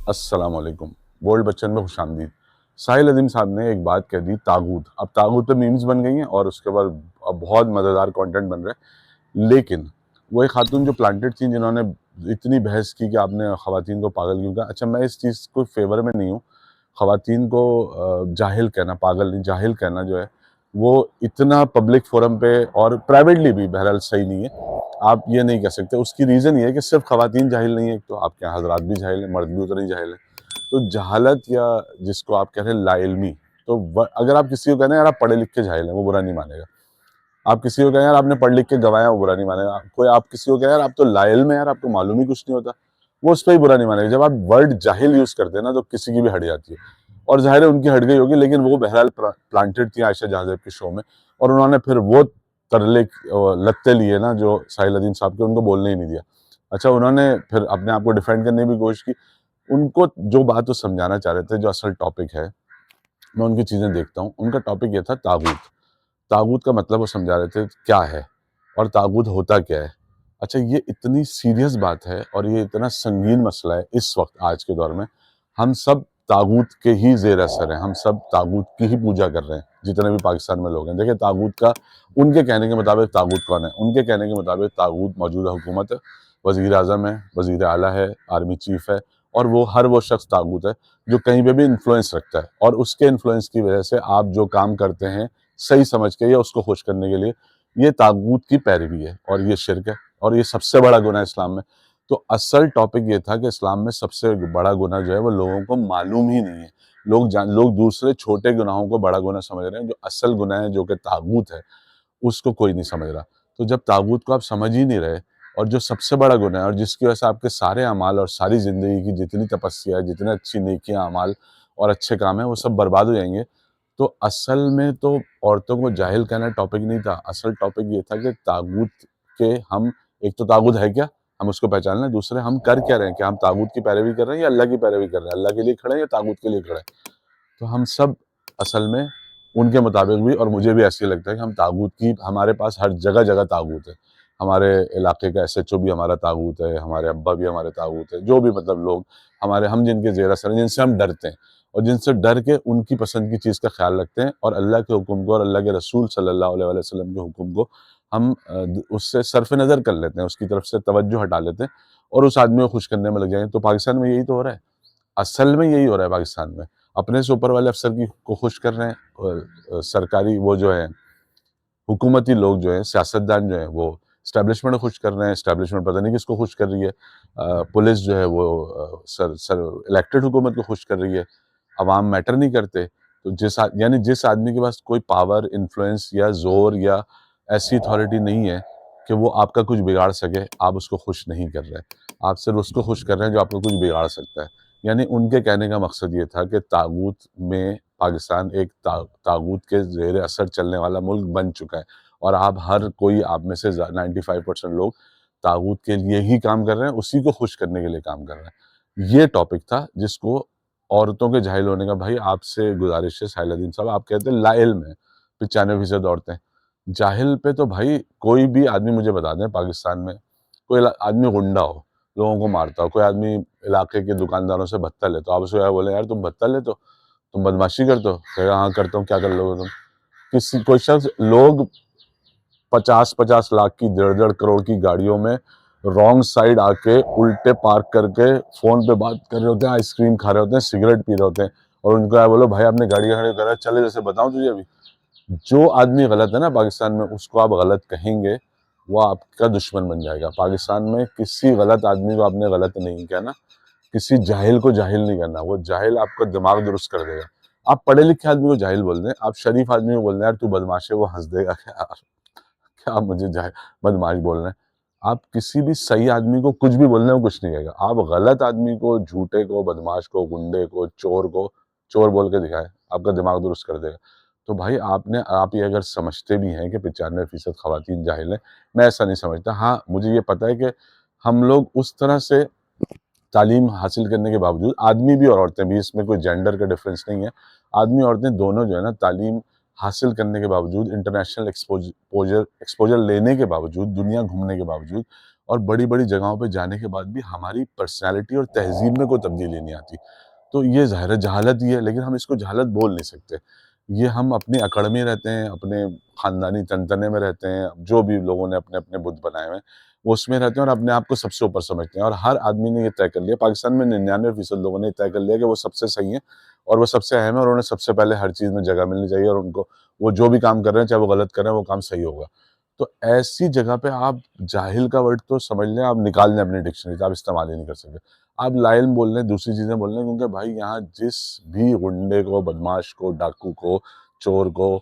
अस्सलाम वालेकुम। बोल्ड बच्चन में खुशामदीद। साहिल अज़ीम साहब ने एक बात कह दी तागूत। अब तागूत पे मीम्स बन गई हैं और उसके बाद अब बहुत मज़ेदार कंटेंट बन रहा है। लेकिन वो एक खातून जो प्लांटेड थी जिन्होंने इतनी बहस की कि आपने ख़वातीन को पागल क्यों कहा। अच्छा, मैं इस चीज़ को फ़ेवर में नहीं हूँ। ख़वातीन को जाहिल कहना, पागल नहीं, जाहिल कहना जो है वो इतना पब्लिक फ़ोरम पे और प्राइवेटली भी बहरहाल सही नहीं है। आप ये नहीं कह सकते। उसकी रीज़न ये है कि सिर्फ़ ख़वातीन जाहिल नहीं है, एक तो आपके यहाँ हज़रात भी जाहिल हैं, मर्द भी उतने ही जाहिल हैं। तो जहालत या जिसको आप कह रहे हैं लाइल्मी, तो अगर आप किसी को कह रहे हैं यार आप पढ़े लिख के जाहिल हैं, वो बुरा नहीं मानेगा। आप किसी को कहें यार आपने पढ़ लिख के गंवाया, वो बुरा नहीं मानेगा। कोई आप किसी को कहें यार आप तो लाइल में, यार आपको मालूम ही कुछ नहीं होता, वो उस पर ही बुरा नहीं मानेगा। जब आप वर्ड जाहिल यूज करते हैं ना तो किसी की भी हट जाती है। और जाहिर है उनकी हट गई होगी, लेकिन वो बहरहाल प्लांटेड थी आयशा जहाजेब के शो में, और उन्होंने फिर वो तरले लत्ते लिए ना जो साहिल अदीम साहब के, उनको बोलने ही नहीं दिया। अच्छा, उन्होंने फिर अपने आप को डिफेंड करने की भी कोशिश की। उनको जो बात वो समझाना चाह रहे थे, जो असल टॉपिक है, मैं उनकी चीज़ें देखता हूँ। उनका टॉपिक ये था तागूत। तागूत का मतलब वो समझा रहे थे क्या है और तागूत होता क्या है। अच्छा, ये इतनी सीरियस बात है और ये इतना संगीन मसला है इस वक्त, आज के दौर में। हम सब तागूत के ही ज़ेर असर हैं, हम सब तागूत की ही पूजा कर रहे हैं, जितने भी पाकिस्तान में लोग हैं। देखिए, तागूत का उनके कहने के मुताबिक तागूत कौन है? उनके कहने के मुताबिक तागूत मौजूदा हुकूमत है, वज़ीर आज़म है, वज़ीर आला है, आर्मी चीफ़ है, और वो हर वो शख्स तागूत है जो कहीं पे भी इन्फ्लुएंस रखता है, और उसके इन्फ्लुएंस की वजह से आप जो काम करते हैं सही समझ के या उसको खुश करने के लिए, ये तागूत की पैरवी है और ये शिर्क है और ये सबसे बड़ा गुनाह है इस्लाम में। तो असल टॉपिक ये था कि इस्लाम में सबसे बड़ा गुनाह जो है वो लोगों को मालूम ही नहीं है। लोग दूसरे छोटे गुनाहों को बड़ा गुनाह समझ रहे हैं, जो असल गुनाह है जो कि तागूत है उसको कोई नहीं समझ रहा। तो जब तागूत को आप समझ ही नहीं रहे, और जो सबसे बड़ा गुनाह है और जिसकी वजह से आपके सारे अमाल और सारी ज़िंदगी की जितनी तपस्या है, जितनी अच्छी नेकियां, अमाल और अच्छे काम हैं, वो सब बर्बाद हो जाएंगे। तो असल में तो औरतों को जाहिल कहना टॉपिक नहीं था। असल टॉपिक ये था कि तागूत के हम, एक तो तागूत है क्या, हम उसको पहचान लें। दूसरे, हम कर क्या रहे हैं, क्या हम तागूत की पैरवी कर रहे हैं या अल्लाह की पैरवी कर रहे हैं? अल्लाह के लिए खड़े हैं या तागूत के लिए खड़े हैं? तो हम सब असल में उनके मुताबिक भी, और मुझे भी ऐसे ही लगता है कि हम तागूत की, हमारे पास हर जगह जगह तागूत है। हमारे इलाके का एसएचओ भी हमारा तागूत है, हमारे अब्बा भी हमारे तागूत है, जो भी मतलब लोग हमारे, हम जिनके ज़ेर असर हैं, जिनसे हम डरते हैं और जिनसे डर के उनकी पसंद की चीज़ का ख्याल रखते हैं, और अल्लाह के हुक्म को और अल्लाह के रसूल सल्लल्लाहु अलैहि वसल्लम के हुक्म को हम उससे सरफ़ नज़र कर लेते हैं, उसकी तरफ से तवज्जो हटा लेते हैं और उस आदमी को खुश करने में लग जाएंगे। तो पाकिस्तान में यही तो हो रहा है। असल में यही हो रहा है पाकिस्तान में। अपने से ऊपर वाले अफ़सर की को खुश कर रहे हैं, सरकारी वो जो है, हुकूमती लोग जो हैं, सियासतदान जो हैं, वो एस्टेब्लिशमेंट को खुश कर रहे हैं, एस्टेब्लिशमेंट पता नहीं किसको खुश कर रही है। पुलिस जो है वो सर सर इलेक्टेड हुकूमत को खुश कर रही है। अवाम मैटर नहीं करते। तो यानी जिस आदमी के पास कोई पावर, इन्फ्लुएंस या ज़ोर या ऐसी अथॉरिटी नहीं है कि वो आपका कुछ बिगाड़ सके, आप उसको खुश नहीं कर रहे। आप सिर्फ़ उसको खुश कर रहे हैं जो आपका कुछ बिगाड़ सकता है। यानी उनके कहने का मकसद ये था कि तागूत में पाकिस्तान एक तागूत के ज़ेर असर चलने वाला मुल्क बन चुका है, और आप हर कोई, आप में से 95% लोग तागूत के लिए ही काम कर रहे हैं, उसी को खुश करने के लिए काम कर रहे हैं। ये टॉपिक था जिसको औरतों के जाहिल होने का, भाई आपसे गुज़ारिश है साहिल साहब, आप कहते हैं ला इल्म है 95% औरतें। जाहिल पे तो भाई कोई भी आदमी मुझे बता दें पाकिस्तान में, कोई आदमी गुंडा हो, लोगों को मारता हो, कोई आदमी इलाके के दुकानदारों से भत्ता लेता हो, आप उसको क्या बोले, यार तुम भत्ता लेते हो, तुम बदमाशी करते हो? कहेगा हाँ करता हूँ, क्या कर लोगे तुम? किसी कोई शख्स, लोग 50-50 लाख की, 1.5 करोड़ की गाड़ियों में रॉन्ग साइड आके उल्टे पार्क करके फ़ोन पे बात कर रहे होते हैं, आइसक्रीम खा रहे होते हैं, सिगरेट पी रहे होते हैं, और उनको क्या बोलो, भाई आपने गाड़ी खड़ी करा, चले जैसे बताऊँ तुझे अभी। जो आदमी गलत है ना पाकिस्तान में, उसको आप गलत कहेंगे, वो आपका दुश्मन बन जाएगा। पाकिस्तान में किसी गलत आदमी को आपने गलत नहीं कहना, किसी जाहिल को जाहिल नहीं करना। वो जाहिल आपका दिमाग दुरुस्त कर देगा। आप पढ़े लिखे आदमी को जाहिल बोल दें, आप शरीफ आदमी को बोल दें यार तू बदमाश है, वो हंस देगा कि यार क्या मुझे जाहिल बदमाश बोल रहे हैं। आप किसी भी सही आदमी को कुछ भी बोल रहे हैं, वो कुछ नहीं कहेगा। आप गलत आदमी को, झूठे को, बदमाश को, गुंडे को चोर बोल के दिखाएं, आपका दिमाग दुरुस्त कर देगा। तो भाई आप ये अगर समझते भी हैं कि 95% खवातीन जाहिल हैं, मैं ऐसा नहीं समझता। हाँ, मुझे ये पता है कि हम लोग उस तरह से तालीम हासिल करने के बावजूद, आदमी भी और औरतें भी, इसमें कोई जेंडर का डिफरेंस नहीं है, आदमी औरतें दोनों जो है ना, तालीम हासिल करने के बावजूद, इंटरनेशनल एक्सपोजर एक्सपोजर लेने के बावजूद, दुनिया घूमने के बावजूद, और बड़ी-बड़ी जगहों पे जाने के बाद भी हमारी पर्सनैलिटी और तहज़ीब में कोई तब्दीली नहीं आती। तो ये ज़ाहिर है जहालत ही है, लेकिन हम इसको जहालत बोल नहीं सकते। ये हम अपनी अकड़ में रहते हैं, अपने ख़ानदानी तनतने में रहते हैं, जो भी लोगों ने अपने-अपने बुत बनाए हुए हैं, वो उसमें रहते हैं और अपने आप को सबसे ऊपर समझते हैं और हर आदमी ने ये तय कर लिया, पाकिस्तान में 99% लोगों ने ये तय कर लिया कि वो सबसे सही हैं और वो सबसे अहम है और उन्हें सबसे पहले हर चीज़ में जगह मिलनी चाहिए और उनको वो जो भी काम कर रहे हैं, चाहे वो गलत कर रहे हैं, वो काम सही होगा। तो ऐसी जगह पे आप जाहिल का वर्ड तो समझ लें, आप निकाल लें अपनी डिक्शनरी से, आप इस्तेमाल ही नहीं कर सकते। आप लाइल बोल लें, दूसरी चीज़ें बोल लें, क्योंकि भाई यहाँ जिस भी गुंडे को, बदमाश को, डाकू को, चोर को,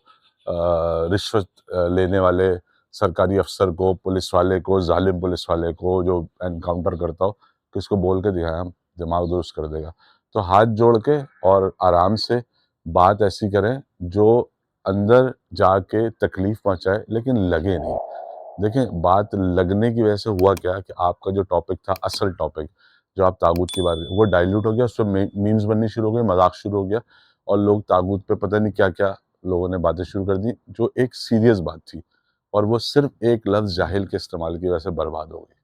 रिश्वत लेने वाले सरकारी अफ़सर को, पुलिस वाले को, ज़ालिम पुलिस वाले को जो एनकाउंटर करता हो, तो इसको बोल के दिखाएँ हम, दिमाग दुरुस्त कर देगा। तो हाथ जोड़ के और आराम से बात ऐसी करें जो अंदर जाके तकलीफ़ पहुँचाए, लेकिन लगे नहीं। देखें, बात लगने की वजह से हुआ क्या कि आपका जो टॉपिक था, असल टॉपिक, जो आप तागूत की बात वो डाइल्यूट हो गया, उसपे मीम्स बननी शुरू हो गए, मज़ाक शुरू हो गया और लोग तागूत पे पता नहीं क्या-क्या लोगों ने बातें शुरू कर दी, जो एक सीरियस बात थी और वो सिर्फ़ एक लफ्ज़ जाहिल के इस्तेमाल की वजह से बर्बाद हो गई।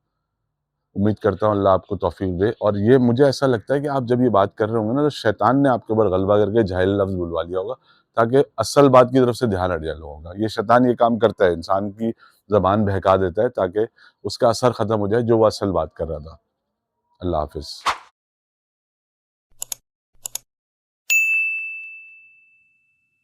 उम्मीद करता हूँ अल्लाह आपको तौफ़ीक दे और ये मुझे ऐसा लगता है कि आप जब ये बात कर रहे होंगे ना, तो शैतान ने आपके ऊपर गलबा करके जाहिल लफ्ज़ बुलवा लिया होगा, ताकि असल बात की तरफ से ध्यान हट जाए लोगों का। ये शैतान ये काम करता है, इंसान की ज़बान बहका देता है ताकि उसका असर ख़त्म हो जाए, जो वो असल बात कर रहा था। अल्लाह हाफ़िज़।